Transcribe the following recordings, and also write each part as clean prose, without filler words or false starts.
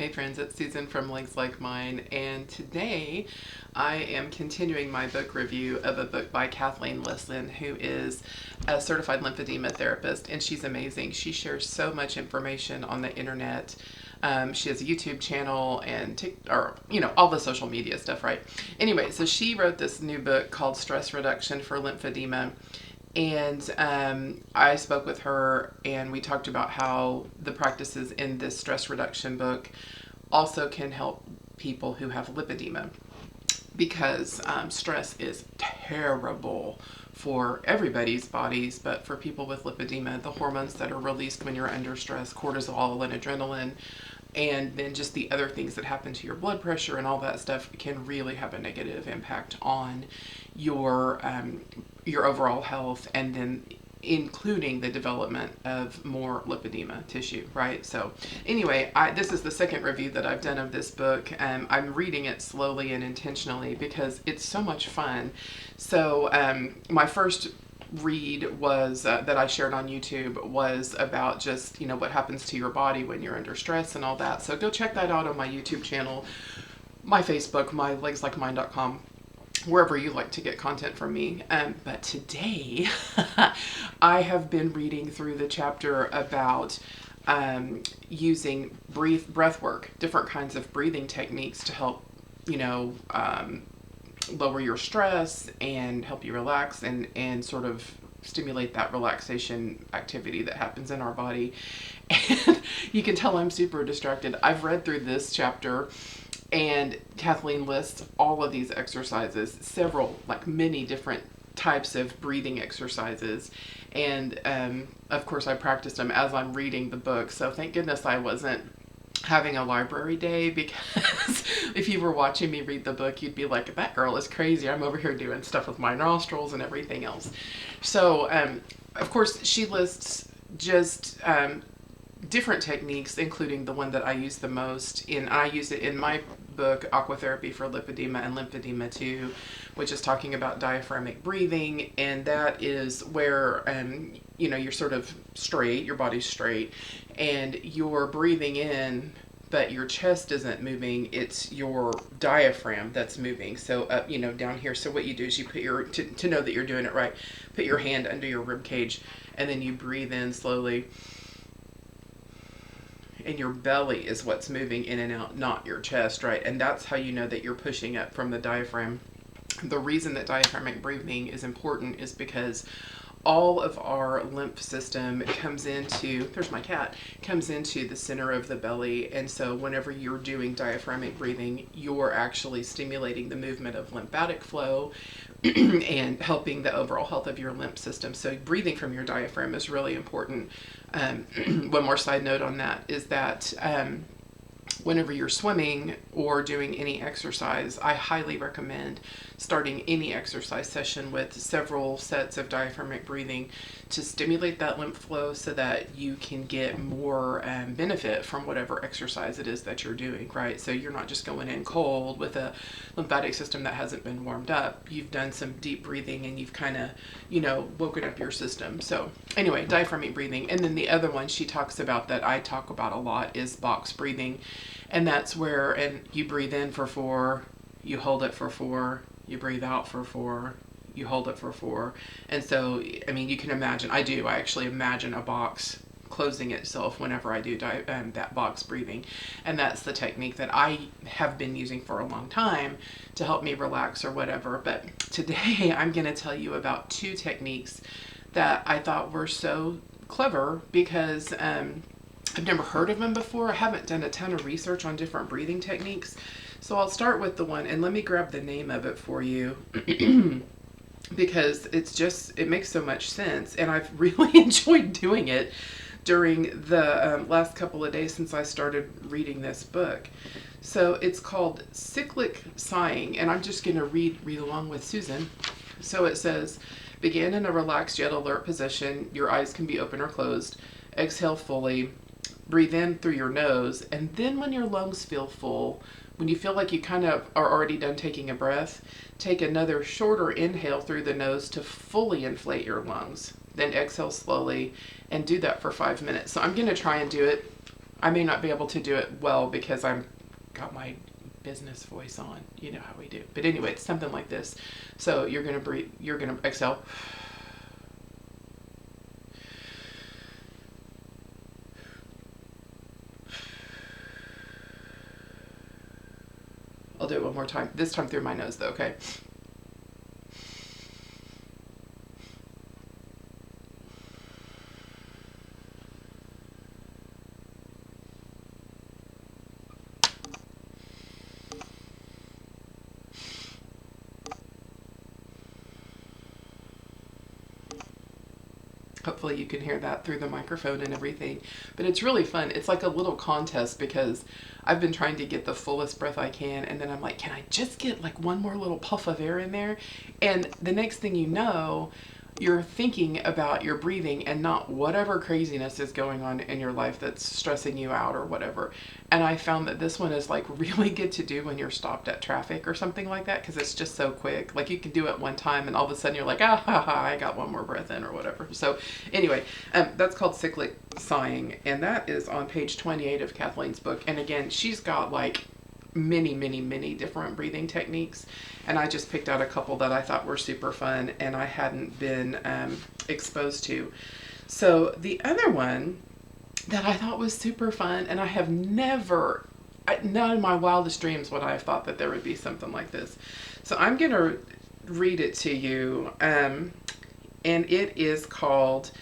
Hey friends, it's Susan from Legs Like Mine, and today I am continuing my book review of a book by Kathleen Lisson, who is a certified lymphedema therapist, and she's amazing. She shares so much information on the internet. She has a YouTube channel and all the social media stuff, right? Anyway, so she wrote this new book called Stress Reduction for Lymphedema. And I spoke with her and we talked about how the practices in this stress reduction book also can help people who have lipedema, because stress is terrible for everybody's bodies, but for people with lipedema, the hormones that are released when you're under stress, cortisol and adrenaline, and then just the other things that happen to your blood pressure and all that stuff can really have a negative impact on your overall health, and then including the development of more lipedema tissue, right? So anyway, this is the second review that I've done of this book. I'm reading it slowly and intentionally because it's so much fun. So my first read was that I shared on YouTube was about just, what happens to your body when you're under stress and all that. So go check that out on my YouTube channel, my Facebook, my legslikeMine.com, wherever you like to get content from me. But today I have been reading through the chapter about using breath work, different kinds of breathing techniques to help, lower your stress and help you relax and sort of stimulate that relaxation activity that happens in our body. And you can tell I'm super distracted. I've read through this chapter, and Kathleen lists all of these exercises, many different types of breathing exercises. And of course I practiced them as I'm reading the book. So thank goodness I wasn't having a library day, because if you were watching me read the book, you'd be like, that girl is crazy. I'm over here doing stuff with my nostrils and everything else. So of course she lists just different techniques, including the one that I use the most I use it in my book, Aquatherapy for Lipedema and Lymphedema 2, which is talking about diaphragmatic breathing. And that is where you're sort of straight, your body's straight, and you're breathing in, but your chest isn't moving. It's your diaphragm that's moving. So up, down here. So what you do is you put to know that you're doing it right, put your hand under your rib cage, and then you breathe in slowly. And your belly is what's moving in and out, not your chest, right? And that's how you know that you're pushing up from the diaphragm. The reason that diaphragmatic breathing is important is because all of our lymph system comes into the center of the belly. And so whenever you're doing diaphragmatic breathing, you're actually stimulating the movement of lymphatic flow and helping the overall health of your lymph system. So breathing from your diaphragm is really important. One more side note on that is that whenever you're swimming or doing any exercise, I highly recommend starting any exercise session with several sets of diaphragmatic breathing to stimulate that lymph flow so that you can get more benefit from whatever exercise it is that you're doing, right? So you're not just going in cold with a lymphatic system that hasn't been warmed up. You've done some deep breathing and you've kind of, woken up your system. So anyway, diaphragmatic breathing. And then the other one she talks about that I talk about a lot is box breathing. And that's where, you breathe in for 4, you hold it for 4, you breathe out for 4, you hold it for 4. And so, you can imagine, I actually imagine a box closing itself whenever I do that box breathing. And that's the technique that I have been using for a long time to help me relax or whatever. But today I'm going to tell you about 2 techniques that I thought were so clever because I've never heard of them before. I haven't done a ton of research on different breathing techniques. So I'll start with the one, and let me grab the name of it for you because it makes so much sense. And I've really enjoyed doing it during the last couple of days since I started reading this book. So it's called cyclic sighing, and I'm just going to read along with Susan. So it says, begin in a relaxed yet alert position. Your eyes can be open or closed. Exhale fully. Breathe in through your nose, and then when your lungs feel full, when you feel like you kind of are already done taking a breath, take another shorter inhale through the nose to fully inflate your lungs. Then exhale slowly and do that for 5 minutes. So I'm going to try and do it I may not be able to do it well because I'm got my business voice on. You know how we do. But anyway, it's something like this. So you're going to breathe, you're going to exhale. I'll do it one more time. This time through my nose though, okay? Hopefully you can hear that through the microphone and everything. But it's really fun. It's like a little contest because I've been trying to get the fullest breath I can. And then I'm like, can I just get like one more little puff of air in there? And the next thing you know, you're thinking about your breathing and not whatever craziness is going on in your life that's stressing you out or whatever. And I found that this one is like really good to do when you're stopped at traffic or something like that, because it's just so quick. Like you can do it one time and all of a sudden you're like, ah, ha, ha, I got one more breath in or whatever. So anyway, that's called cyclic sighing. And that is on page 28 of Kathleen's book. And again, she's got like many different breathing techniques, and I just picked out a couple that I thought were super fun and I hadn't been exposed to. So the other one that I thought was super fun, and I have never, not in my wildest dreams would I have thought that there would be something like this. So I'm gonna read it to you, and it is called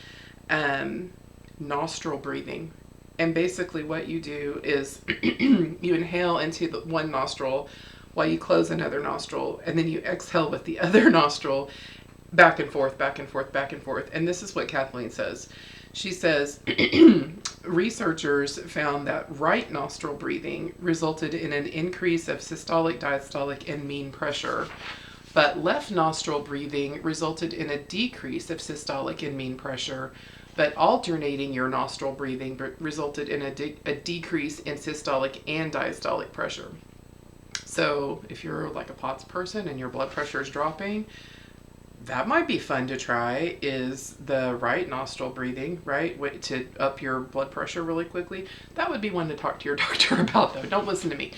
nostril breathing. And basically what you do is you inhale into the one nostril while you close another nostril, and then you exhale with the other nostril, back and forth, back and forth, back and forth. And this is what Kathleen says. She says, researchers found that right nostril breathing resulted in an increase of systolic, diastolic, and mean pressure. But left nostril breathing resulted in a decrease of systolic and mean pressure. But alternating your nostril breathing resulted in a decrease in systolic and diastolic pressure. So if you're like a POTS person and your blood pressure is dropping, that might be fun to try, is the right nostril breathing, right? To up your blood pressure really quickly. That would be one to talk to your doctor about though. Don't listen to me.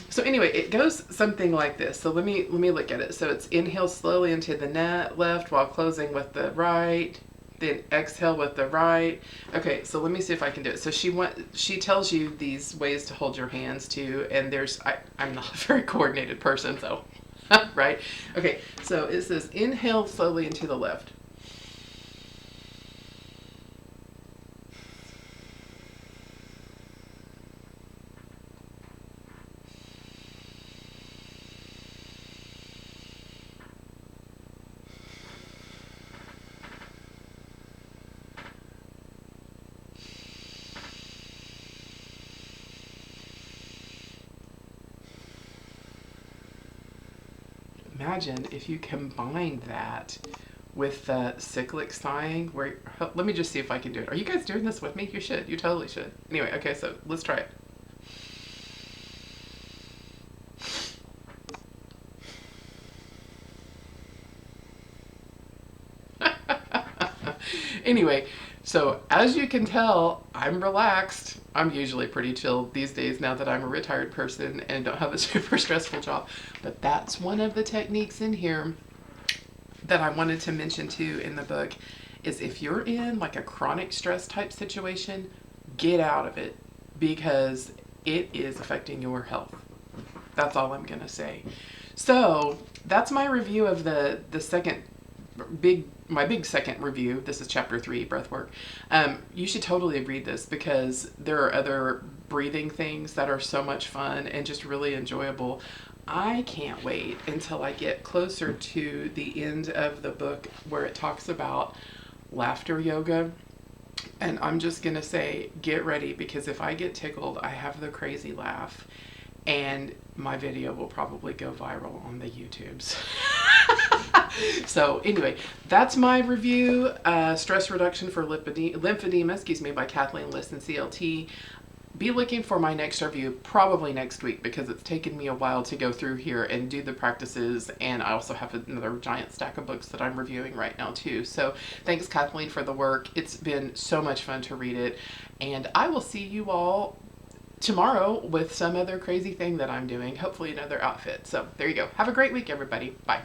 So anyway, it goes something like this. So let me look at it. So it's inhale slowly into the left while closing with the right. Then exhale with the right. Okay, so let me see if I can do it. So she tells you these ways to hold your hands too, and I'm not a very coordinated person, so right? Okay, so it says inhale slowly into the left. Imagine if you combined that with the cyclic sighing, where, let me just see if I can do it. Are you guys doing this with me? You should. You totally should. Anyway, okay, so let's try it. Anyway, so as you can tell, I'm relaxed. I'm usually pretty chill these days now that I'm a retired person and don't have a super stressful job. But that's one of the techniques in here that I wanted to mention too in the book, is if you're in like a chronic stress type situation, get out of it, because it is affecting your health. That's all I'm gonna say. So that's my review of the second my big second review. This is chapter 3, breathwork. You should totally read this, because there are other breathing things that are so much fun and just really enjoyable. I can't wait until I get closer to the end of the book where it talks about laughter yoga. And I'm just gonna say, get ready, because if I get tickled, I have the crazy laugh, and my video will probably go viral on the YouTubes. So anyway, that's my review. Stress reduction for lymphedema, by Kathleen Lisson, CLT. be looking for my next review probably next week, because it's taken me a while to go through here and do the practices, and I also have another giant stack of books that I'm reviewing right now too. So thanks, Kathleen, for the work. It's been so much fun to read it, and I will see you all tomorrow with some other crazy thing that I'm doing, hopefully another outfit. So there you go. Have a great week, everybody. Bye.